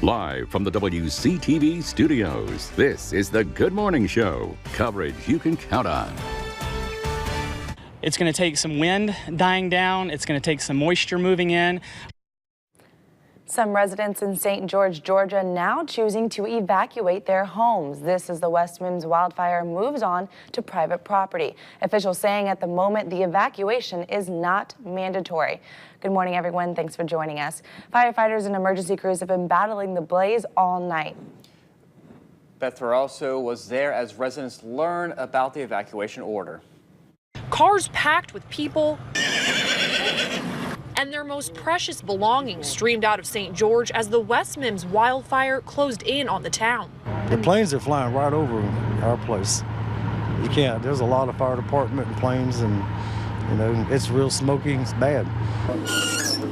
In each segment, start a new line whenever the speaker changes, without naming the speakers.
Live from the WCTV studios, this is the Good Morning Show. Coverage you can count on.
It's going to take some wind dying down. It's going to take some moisture moving in.
Some residents in St. George, Georgia, now choosing to evacuate their homes. This as the West Mims wildfire moves on to private property. Officials saying at the moment the evacuation is not mandatory. Good morning, everyone. Thanks for joining us. Firefighters and emergency crews have been battling the blaze all night.
Beth also was there as residents learn about the evacuation order.
Cars packed with people and their most precious belongings streamed out of St. George as the West Mims wildfire closed in on the town.
The planes are flying right over our place. You can't. There's a lot of fire department and planes, and it's real smoky. It's bad.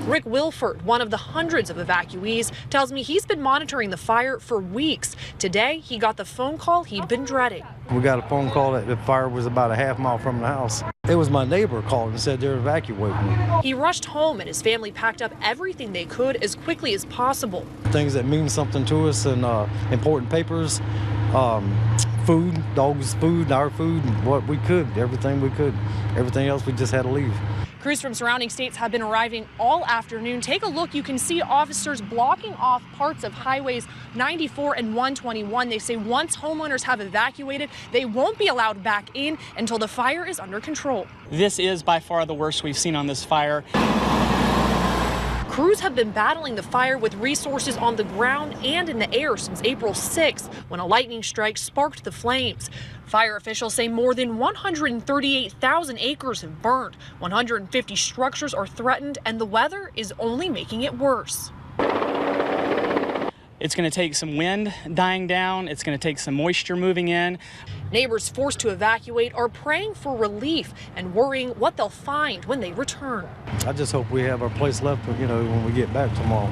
Rick Wilford, one of the hundreds of evacuees, tells me he's been monitoring the fire for weeks. Today, he got the phone call he'd been dreading.
We got a phone call that the fire was about a half mile from the house. It was my neighbor called and said they're evacuating.
He rushed home and his family packed up everything they could as quickly as possible.
Things that mean something to us, and important papers, food, dogs' food, our food, what we could, everything we could. Everything else we just had to leave.
Crews from surrounding states have been arriving all afternoon. Take a look. You can see officers blocking off parts of highways 94 and 121. They say once homeowners have evacuated, they won't be allowed back in until the fire is under control.
This is by far the worst we've seen on this fire.
Crews have been battling the fire with resources on the ground and in the air since April 6th, when a lightning strike sparked the flames. Fire officials say more than 138,000 acres have burned, 150 structures are threatened, and the weather is only making it worse.
It's going to take some wind dying down. It's going to take some moisture moving in.
Neighbors forced to evacuate are praying for relief and worrying what they'll find when they return.
I just hope we have our place left, when we get back tomorrow.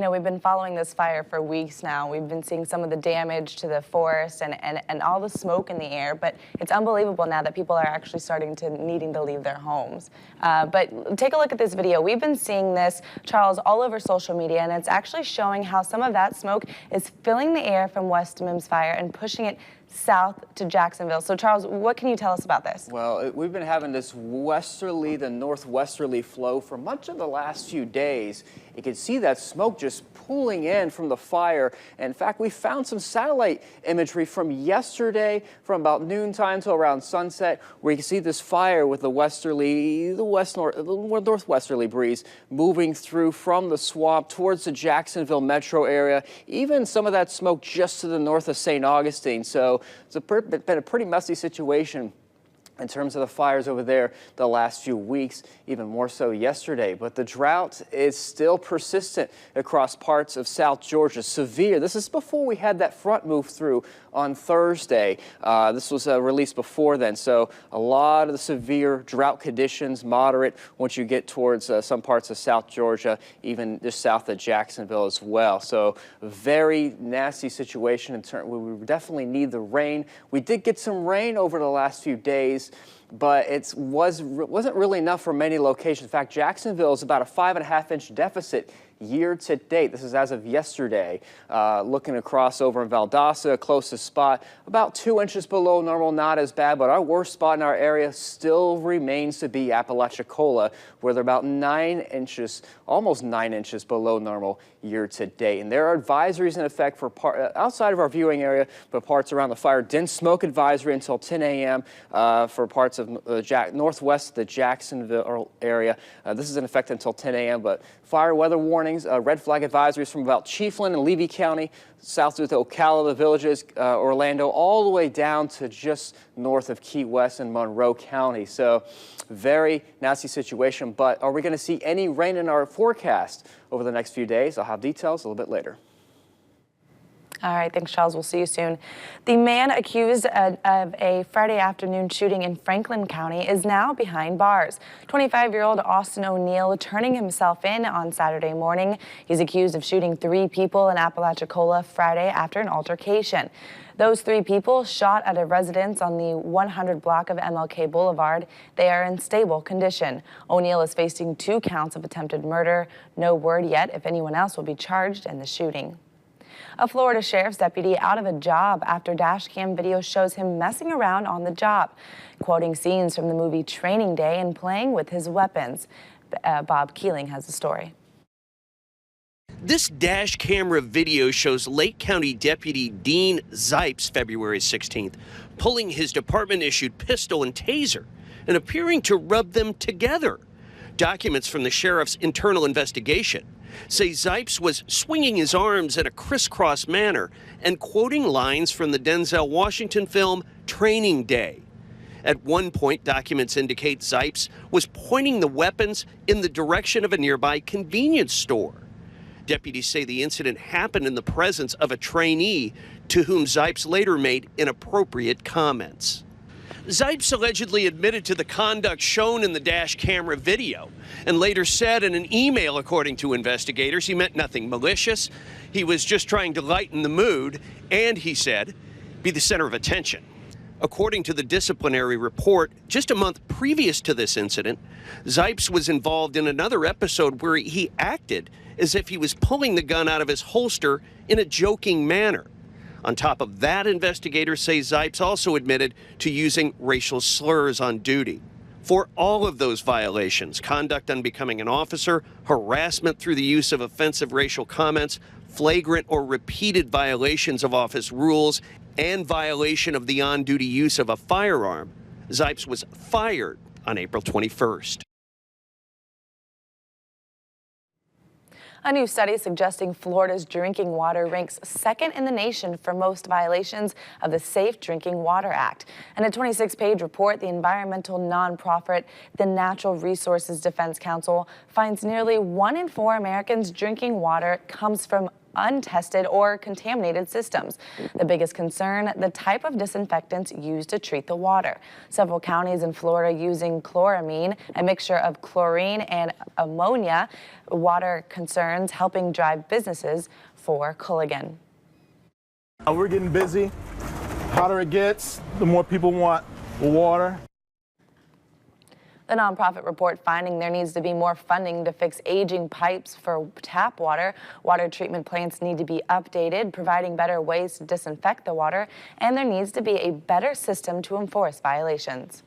We've been following this fire for weeks now. We've been seeing some of the damage to the forest and all the smoke in the air, but it's unbelievable now that people are actually starting to needing to leave their homes. But take a look at this video. We've been seeing this, Charles, all over social media, and it's actually showing how some of that smoke is filling the air from West Mims fire and pushing it south to Jacksonville. So, Charles, what can you tell us about this?
Well, we've been having this westerly to northwesterly flow for much of the last few days. You can see that smoke just pulling in from the fire. And in fact, we found some satellite imagery from yesterday, from about noontime to around sunset, where you can see this fire with the northwesterly breeze moving through from the swamp towards the Jacksonville metro area, even some of that smoke just to the north of St. Augustine. So it's been a pretty messy situation in terms of the fires over there the last few weeks, even more so yesterday. But the drought is still persistent across parts of South Georgia. Severe. This is before we had that front move through on Thursday. This was released before then. So a lot of the severe drought conditions, moderate once you get towards some parts of South Georgia, even just south of Jacksonville as well. So a very nasty situation in terms, we definitely need the rain. We did get some rain over the last few days, but it wasn't really enough for many locations. In fact, Jacksonville is about a 5.5-inch deficit year to date. This is as of yesterday. Looking across over in Valdosta, closest spot, about 2 inches below normal, not as bad, but our worst spot in our area still remains to be Apalachicola, where they're about 9 inches, almost 9 inches below normal year to date. And there are advisories in effect for outside of our viewing area, but parts around the fire. Dense smoke advisory until 10 a.m. For parts of northwest of the Jacksonville area. This is in effect until 10 a.m., but fire weather warnings, red flag advisories from about Chiefland and Levy County, south to Ocala, the villages, Orlando, all the way down to just north of Key West and Monroe County. So very nasty situation, but are we going to see any rain in our forecast over the next few days? I'll have details a little bit later.
All right, thanks, Charles. We'll see you soon. The man accused of a Friday afternoon shooting in Franklin County is now behind bars. 25-year-old Austin O'Neill turning himself in on Saturday morning. He's accused of shooting 3 people in Apalachicola Friday after an altercation. Those 3 people shot at a residence on the 100 block of MLK Boulevard. They are in stable condition. O'Neill is facing 2 counts of attempted murder. No word yet if anyone else will be charged in the shooting. A Florida sheriff's deputy out of a job after dash cam video shows him messing around on the job, quoting scenes from the movie Training Day and playing with his weapons. Bob Keeling has the story.
This dash camera video shows Lake County Deputy Dean Zipes, February 16th, pulling his department-issued pistol and taser and appearing to rub them together. Documents from the sheriff's internal investigation say Zipes was swinging his arms in a crisscross manner and quoting lines from the Denzel Washington film Training Day. At one point, documents indicate Zipes was pointing the weapons in the direction of a nearby convenience store. Deputies say the incident happened in the presence of a trainee to whom Zipes later made inappropriate comments. Zipes allegedly admitted to the conduct shown in the dash camera video and later said in an email, according to investigators, he meant nothing malicious. He was just trying to lighten the mood and, he said, be the center of attention. According to the disciplinary report, just a month previous to this incident, Zipes was involved in another episode where he acted as if he was pulling the gun out of his holster in a joking manner. On top of that, investigators say Zipes also admitted to using racial slurs on duty. For all of those violations, conduct unbecoming an officer, harassment through the use of offensive racial comments, flagrant or repeated violations of office rules, and violation of the on-duty use of a firearm, Zipes was fired on April 21st.
A new study suggesting Florida's drinking water ranks second in the nation for most violations of the Safe Drinking Water Act. In a 26-page report, the environmental nonprofit, the Natural Resources Defense Council, finds nearly 1 in 4 Americans drinking water comes from untested or contaminated systems. The biggest concern, the type of disinfectants used to treat the water. Several counties in Florida using chloramine, a mixture of chlorine and ammonia. Water concerns helping drive businesses for Culligan.
We're getting busy. Hotter it gets, the more people want water.
The nonprofit report finding there needs to be more funding to fix aging pipes for tap water. Water treatment plants need to be updated, providing better ways to disinfect the water, and there needs to be a better system to enforce violations.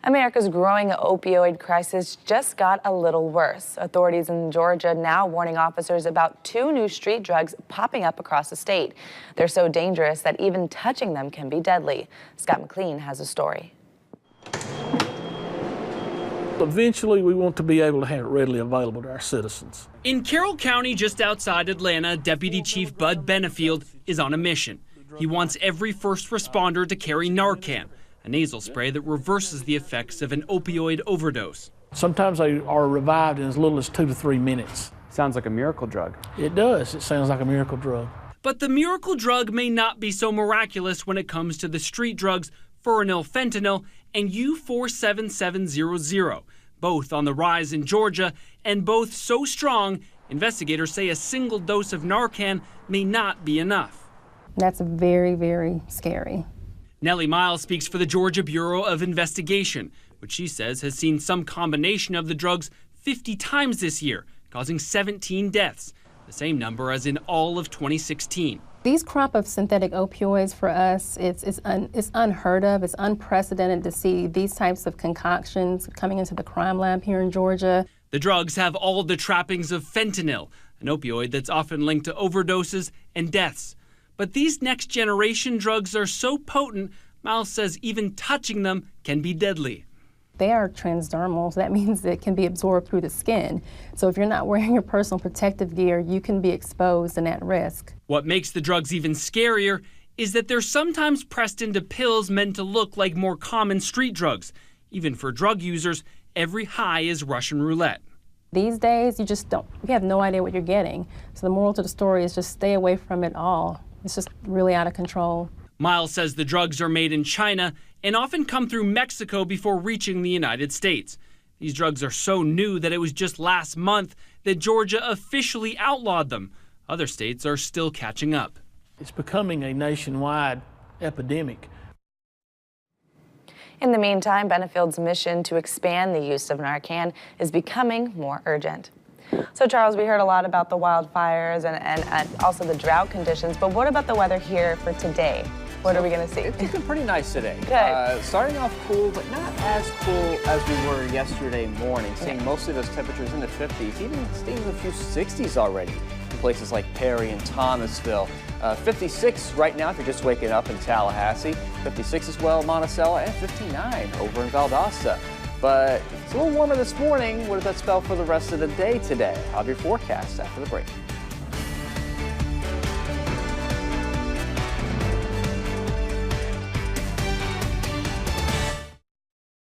America's growing opioid crisis just got a little worse. Authorities in Georgia now warning officers about 2 new street drugs popping up across the state. They're so dangerous that even touching them can be deadly. Scott McLean has a story.
Eventually, we want to be able to have it readily available to our citizens.
In Carroll County, just outside Atlanta, Deputy Chief Bud Benefield is on a mission. He wants every first responder to carry Narcan, a nasal spray that reverses the effects of an opioid overdose.
Sometimes they are revived in as little as 2 to 3 minutes.
Sounds like a miracle drug.
It does. It sounds like a miracle drug.
But the miracle drug may not be so miraculous when it comes to the street drugs fentanyl, fentanyl, and U-47700, both on the rise in Georgia and both so strong, investigators say a single dose of Narcan may not be enough.
That's very, very scary.
Nellie Miles speaks for the Georgia Bureau of Investigation, which she says has seen some combination of the drugs 50 times this year, causing 17 deaths, the same number as in all of 2016.
These crop of synthetic opioids for us, it's unheard of. It's unprecedented to see these types of concoctions coming into the crime lab here in Georgia.
The drugs have all the trappings of fentanyl, an opioid that's often linked to overdoses and deaths. But these next generation drugs are so potent, Miles says even touching them can be deadly.
They are transdermal, so that means that it can be absorbed through the skin. So if you're not wearing your personal protective gear, you can be exposed and at risk.
What makes the drugs even scarier is that they're sometimes pressed into pills meant to look like more common street drugs. Even for drug users, every high is Russian roulette.
These days, you have no idea what you're getting. So the moral to the story is just stay away from it all. It's just really out of control.
Miles says the drugs are made in China and often come through Mexico before reaching the United States. These drugs are so new that it was just last month that Georgia officially outlawed them. Other states are still catching up.
It's becoming a nationwide epidemic.
In the meantime, Benefield's mission to expand the use of Narcan is becoming more urgent. So, Charles, we heard a lot about the wildfires and also the drought conditions, but what about the weather here for today? What are we going to see?
It's looking pretty nice today.
Good.
Starting off cool, but not as cool as we were yesterday morning. Seeing mostly those temperatures in the 50s, even staying in a few 60s already in places like Perry and Thomasville. 56 right now if you're just waking up in Tallahassee. 56 as well in Monticello, and 59 over in Valdosta. But it's a little warmer this morning. What does that spell for the rest of the day today? I'll have your forecast after the break.